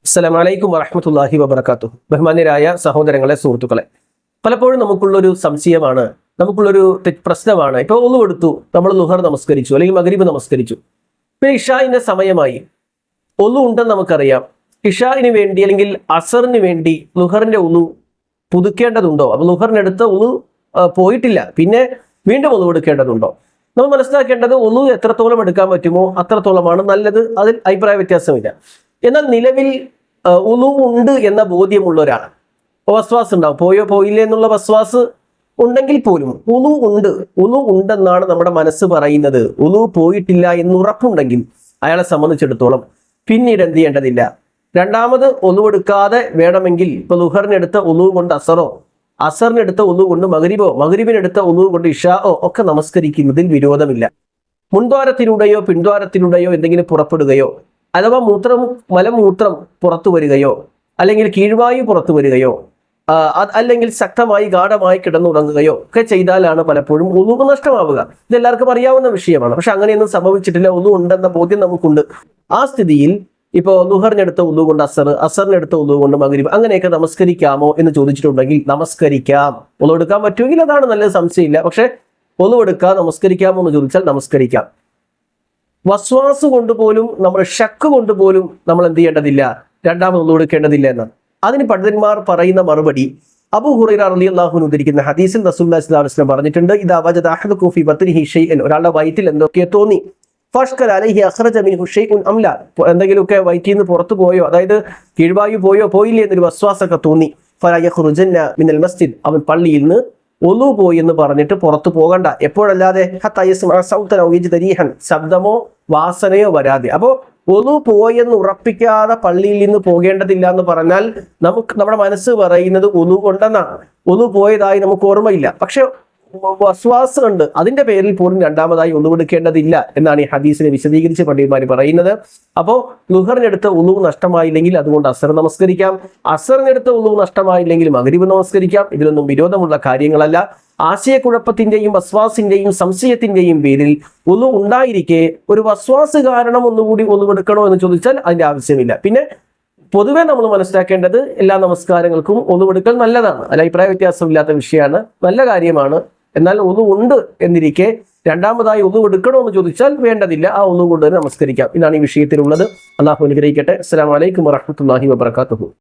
അസ്സലാമു അലൈക്കും വറഹ്മത്തുള്ളാഹി വബറകാതുഹു. ബഹുമാന്യരായ സഹോദരങ്ങളെ, സുഹൃത്തുക്കളെ, പലപ്പോഴും നമുക്കുള്ളൊരു സംശയമാണ്, നമുക്കുള്ളൊരു പ്രശ്നമാണ്. ഇപ്പോൾ ഒന്നു എടുത്തു, നമ്മൾ ലുഹർ നമസ്കരിച്ചു, അല്ലെങ്കിൽ മഗ്രിബ് നമസ്കരിച്ചു, പിന്നെ ഇഷാഇന്റെ സമയമായി. ഒന്നു ഉണ്ടെന്ന് നമുക്കറിയാം. ഇഷാഇന് വേണ്ടി അല്ലെങ്കിൽ അസറിന് വേണ്ടി ലുഹറിന്റെ ഒന്നു പുതുക്കേണ്ടതുണ്ടോ? അപ്പോൾ ലുഹറിനെടുത്ത ഒന്നു പോയിട്ടില്ല, പിന്നെ വീണ്ടും ഒന്നു എടുക്കേണ്ടതുണ്ടോ? നമ്മൾ മനസ്സിലാക്കേണ്ടത്, ഒന്നു എത്രത്തോളം എടുക്കാൻ പറ്റുമോ അത്രത്തോളമാണ് നല്ലത്. അതിൽ അഭിപ്രായ വ്യത്യാസമില്ല. എന്നാൽ നിലവിൽ ഉളു ഉണ്ട് എന്ന ബോധ്യമുള്ള ഒരാൾ, വസ്വാസ് ഉണ്ടാവും, പോയോ പോയില്ലേ എന്നുള്ള വസ്വാസ് ഉണ്ടെങ്കിൽ പോലും ഉളു ഉണ്ടെന്നാണ് നമ്മുടെ മനസ്സ് പറയുന്നത്. ഉളു പോയിട്ടില്ല എന്നുറപ്പുണ്ടെങ്കിൽ അയാളെ സംബന്ധിച്ചിടത്തോളം പിന്നീട് എന്ത് ചെയ്യേണ്ടതില്ല. രണ്ടാമത് ഉളു എടുക്കാതെ വേണമെങ്കിൽ ഇപ്പൊ ലുഹറിനെടുത്ത ഉളു കൊണ്ട് അസറോ, അസറിനെടുത്ത ഉളു കൊണ്ട് മഗ്രിബോ, മഗ്രിബിനെടുത്ത ഉളു കൊണ്ട് ഇഷാഓ ഒക്കെ നമസ്കരിക്കുന്നതിൽ വിരോധമില്ല. മുൻദ്വാരത്തിലൂടെയോ പിൻദ്വാരത്തിലൂടെയോ എന്തെങ്കിലും പുറപ്പെടുകയോ, അഥവാ മലമൂത്രം പുറത്തു വരികയോ, അല്ലെങ്കിൽ കീഴ്വായു പുറത്തു വരികയോ, അല്ലെങ്കിൽ ശക്തമായി ഗാഠമായി കിടന്നുറങ്ങുകയോ ഒക്കെ ചെയ്താലാണ് പലപ്പോഴും ഉളു നഷ്ടമാവുക. ഇതെല്ലാവർക്കും അറിയാവുന്ന വിഷയമാണ്. പക്ഷെ അങ്ങനെയൊന്നും സംഭവിച്ചിട്ടില്ല. ഉളു ഉണ്ടെന്ന ബോധ്യം നമുക്കുണ്ട്. ആ സ്ഥിതിയിൽ ഇപ്പോൾ ലുഹറിനെടുത്ത ഉളു കൊണ്ട് അസറിനെടുത്ത ഉളു കൊണ്ട് മഗ്രിബ്, അങ്ങനെയൊക്കെ നമസ്കരിക്കാമോ എന്ന് ചോദിച്ചിട്ടുണ്ടെങ്കിൽ നമസ്കരിക്കാം. ഉളു എടുക്കാൻ പറ്റുമെങ്കിൽ അതാണ് നല്ലത്, സംശയമില്ല. പക്ഷെ ഉളു എടുക്കാൻ നമസ്കരിക്കാമോ എന്ന് ചോദിച്ചാൽ നമസ്കരിക്കാം. വസ്വാസ് കൊണ്ടുപോലും, നമ്മൾ ഷക്ക് കൊണ്ടുപോലും നമ്മൾ എന്ത് ചെയ്യേണ്ടതില്ല, രണ്ടാമത് ഒന്നും എടുക്കേണ്ടതില്ല എന്നാണ്. അതിന് പണ്ഡിതന്മാർ പറയുന്ന മറുപടി, അബൂ ഹുറൈറ റളിയല്ലാഹു അൻഹു ഉദ്ധരിക്കുന്ന ഹദീസിൽ റസൂലുള്ളാഹി സ്വല്ലല്ലാഹു അലൈഹി വസല്ലം പറഞ്ഞിട്ടുണ്ട്, ഇദാ വജദ അഹദുകും ഫീ ബത്നിഹി ഷൈഅൻ, ഒരാളുടെ വയറ്റിൽ എന്തൊക്കെയോ തോന്നി, ഫഷ്കൽ അലൈഹി അഖ്റജ മിൻഹു ഷൈഉൻ അം ലാ, എന്തെങ്കിലുമൊക്കെ വയറ്റിൽ നിന്ന് പുറത്തു പോയോ, അതായത് കീഴ്വായു പോയോ പോയില്ലേ എന്നൊരു വസ്വാസൊക്കെ തോന്നി, ഫലാ യഖ്റുജന്ന മിനൽ മസ്ജിദ്, അവൻ പള്ളിയിൽ നിന്ന് ഒന്നു പോയി എന്ന് പറഞ്ഞിട്ട് പുറത്തു പോകണ്ട. എപ്പോഴല്ലാതെ ശബ്ദമോ വാസനയോ വരാതെ. അപ്പോ ഒന്നു പോയെന്ന് ഉറപ്പിക്കാതെ പള്ളിയിൽ നിന്ന് പോകേണ്ടതില്ല എന്ന് പറഞ്ഞാൽ നമ്മുടെ മനസ്സ് പറയുന്നത് ഒന്നു കൊണ്ടെന്നാണ്. ഒന്നു പോയതായി നമുക്ക് ഓർമ്മയില്ല, പക്ഷെ വസ്വാസ് ഉണ്ട്, അതിന്റെ പേരിൽ പോലും രണ്ടാമതായി ഒന്നു എടുക്കേണ്ടതില്ല എന്നാണ് ഈ ഹദീസിനെ വിശദീകരിച്ച് പണ്ഡിതന്മാർ പറയുന്നത്. അപ്പോൾ ലുഹറിനെടുത്ത ഉളു നഷ്ടമായില്ലെങ്കിൽ അതുകൊണ്ട് അസർ നമസ്കരിക്കാം, അസറിനെടുത്ത ഉളു നഷ്ടമായില്ലെങ്കിൽ മഗ്രിബ് നമസ്കരിക്കാം. ഇതിലൊന്നും വിരോധമുള്ള കാര്യങ്ങളല്ല. ആശയക്കുഴപ്പത്തിന്റെയും വസ്വാസിന്റെയും സംശയത്തിന്റെയും പേരിൽ ഉളു ഉണ്ടായിരിക്കെ ഒരു വസ്വാസ് കാരണം ഒന്നുകൂടി ഒന്നു എടുക്കണോ എന്ന് ചോദിച്ചാൽ അതിന്റെ ആവശ്യമില്ല. പിന്നെ പൊതുവെ നമ്മൾ മനസ്സിലാക്കേണ്ടത്, എല്ലാ നമസ്കാരങ്ങൾക്കും ഒന്നു എടുക്കൽ നല്ലതാണ്, അല്ല അഭിപ്രായ വ്യത്യാസമില്ലാത്ത വിഷയമാണ്, നല്ല കാര്യമാണ്. എന്നാൽ ഒന്നു ഉണ്ട് എന്നിരിക്കെ രണ്ടാമതായി ഒന്നു എടുക്കണോ എന്ന് ചോദിച്ചാൽ വേണ്ടതില്ല, ആ ഒന്നു കൊണ്ട് തന്നെ നമസ്കരിക്കാം. ഇതാണ് ഈ വിഷയത്തിലുള്ളത്. അള്ളാഹു അനുഗ്രഹിക്കട്ടെ. അസ്സലാമു അലൈക്കും വറഹ്മത്തുള്ളാഹി വബറകാതുഹു.